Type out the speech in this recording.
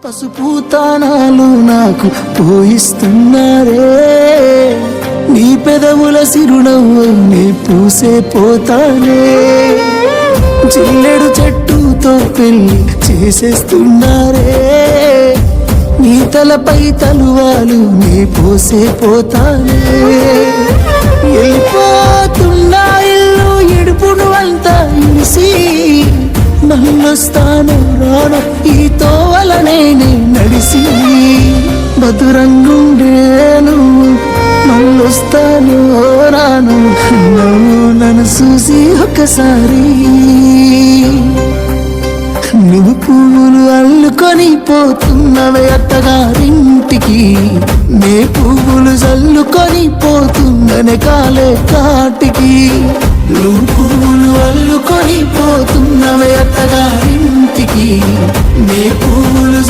పసుపు తానాలు నాకు పోయిస్తున్నారే, నీ పెదవుల సిరునవ్వు నీ పూసే పోతానే, జిల్లెడు చెట్టుతో పెళ్లి చేసేస్తున్నారే, నీ తలపై తలువాలు నీ పోసే పోతానే, వెళ్ళిపోతున్నా ఇల్లు ఇడుపును అంతా ఇడిసి, మళ్ళొస్తాను రాను ఈ తోవలనే నడిసి, మధురంగుండేను మళ్ళొస్తాను రాను నువ్వు నన్ను చూసి ఒకసారి, నువ్వు పువ్వులు అల్లుకొని పోతున్నవే అత్తగారింటికి, నే పువ్వులు చల్లుకొని పోతున్ననే కాలే కాటికి, నువ్వు పువ్వులు అల్లుకొని పోతున్నవే అత్తగారింటికి, నే పువ్వులు